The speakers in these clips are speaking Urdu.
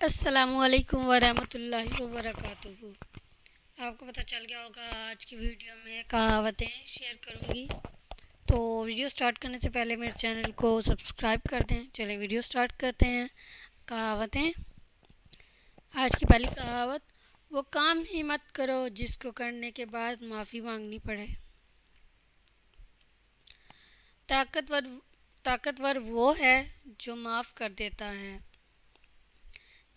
السلام علیکم ورحمۃ اللہ وبرکاتہ۔ آپ کو پتہ چل گیا ہوگا آج کی ویڈیو میں کہاوتیں شیئر کروں گی، تو ویڈیو سٹارٹ کرنے سے پہلے میرے چینل کو سبسکرائب کر دیں۔ چلیں ویڈیو سٹارٹ کرتے ہیں۔ کہاوتیں۔ آج کی پہلی کہاوت، وہ کام ہی مت کرو جس کو کرنے کے بعد معافی مانگنی پڑے۔ طاقتور وہ ہے جو معاف کر دیتا ہے۔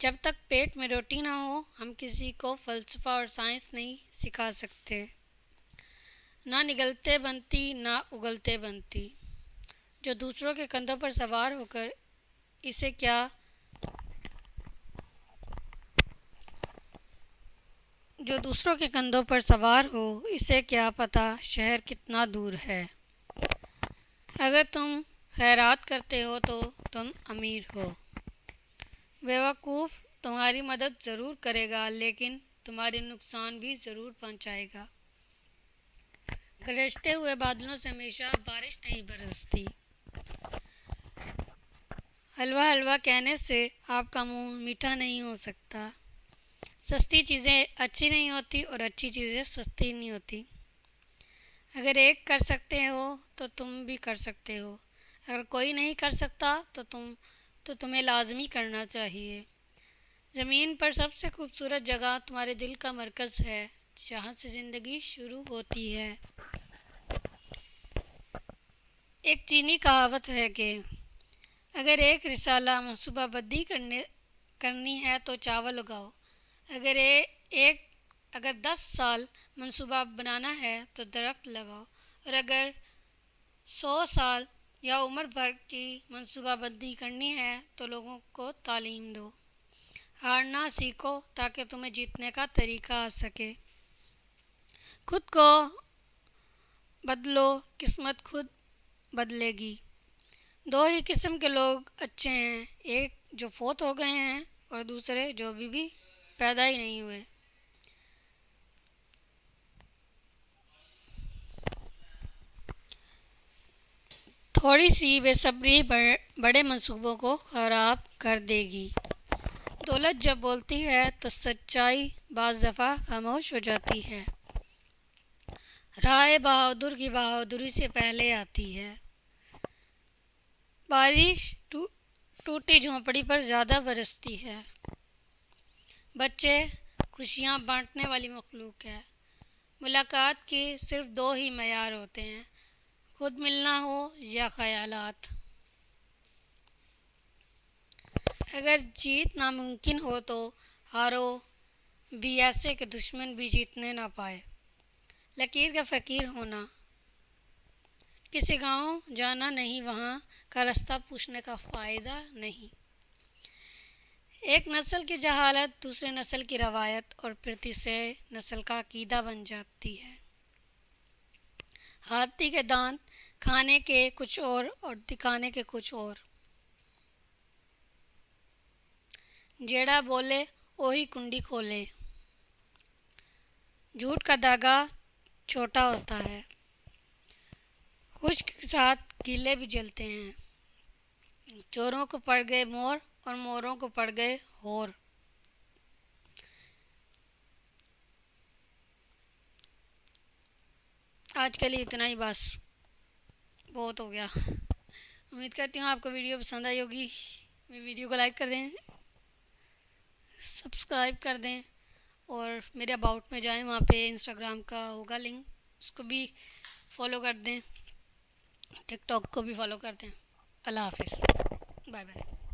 جب تک پیٹ میں روٹی نہ ہو ہم کسی کو فلسفہ اور سائنس نہیں سکھا سکتے۔ نہ نگلتے بنتی نہ اگلتے بنتی۔ جو دوسروں کے کندھوں پر سوار ہو کر اسے کیا پتہ شہر کتنا دور ہے۔ اگر تم خیرات کرتے ہو تو تم امیر ہو۔ بیوقوف تمہاری مدد ضرور کرے گا لیکن تمہارے نقصان بھی ضرور پہنچائے گا۔ گرجتے ہوئے بادلوں سے ہمیشہ بارش نہیں برستی۔ حلوہ حلوہ کہنے سے آپ کا منہ میٹھا نہیں ہو سکتا۔ سستی چیزیں اچھی نہیں ہوتی اور اچھی چیزیں سستی نہیں ہوتی۔ اگر ایک کر سکتے ہو تو تم بھی کر سکتے ہو۔ اگر کوئی نہیں کر سکتا تو تمہیں لازمی کرنا چاہیے۔ زمین پر سب سے خوبصورت جگہ تمہارے دل کا مرکز ہے، جہاں سے زندگی شروع ہوتی ہے۔ ایک چینی کہاوت ہے کہ اگر ایک رسالہ منصوبہ بندی کرنی ہے تو چاول اگاؤ۔ اگر 10 سال منصوبہ بنانا ہے تو درخت لگاؤ، اور اگر 100 سال یا عمر بھر کی منصوبہ بندی کرنی ہے تو لوگوں کو تعلیم دو۔ ہارنا سیکھو تاکہ تمہیں جیتنے کا طریقہ آ سکے۔ خود کو بدلو، قسمت خود بدلے گی۔ دو ہی قسم کے لوگ اچھے ہیں، ایک جو فوت ہو گئے ہیں اور دوسرے جو ابھی بھی پیدا ہی نہیں ہوئے۔ تھوڑی سی بے صبری بڑے منصوبوں کو خراب کر دے گی۔ دولت جب بولتی ہے تو سچائی بعض دفعہ خاموش ہو جاتی ہے۔ رائے بہادر کی بہادری سے پہلے آتی ہے۔ بارش ٹوٹی جھونپڑی پر زیادہ برستی ہے۔ بچے خوشیاں بانٹنے والی مخلوق ہے۔ ملاقات کے صرف 2 ہی معیار ہوتے ہیں، خود ملنا ہو یا خیالات۔ اگر جیت ناممکن ہو تو ہارو بھی ایسے کہ دشمن بھی جیتنے نہ پائے۔ لکیر کا فقیر ہونا۔ کسی گاؤں جانا نہیں، وہاں کا راستہ پوچھنے کا فائدہ نہیں۔ ایک نسل کی جہالت دوسرے نسل کی روایت اور پھر تیسرے نسل کا عقیدہ بن جاتی ہے۔ ہاتھی کے دانت کھانے کے کچھ اور دکھانے کے کچھ اور۔ جیڑا بولے وہی کنڈی کھولے۔ جھوٹ کا دھاگا چھوٹا ہوتا ہے۔ خشک کے ساتھ گیلے بھی جلتے ہیں۔ چوروں کو پڑ گئے مور اور موروں کو پڑ گئے ہور۔ آج کے لیے اتنا ہی، بس بہت ہو گیا۔ امید کرتی ہوں آپ کو ویڈیو پسند آئی ہوگی۔ میری ویڈیو کو لائک کر دیں، سبسکرائب کر دیں، اور میرے اباؤٹ میں جائیں، وہاں پہ انسٹاگرام کا ہوگا لنک، اس کو بھی فالو کر دیں، ٹک ٹاک کو بھی فالو کر دیں۔ اللہ حافظ، بائے بائے۔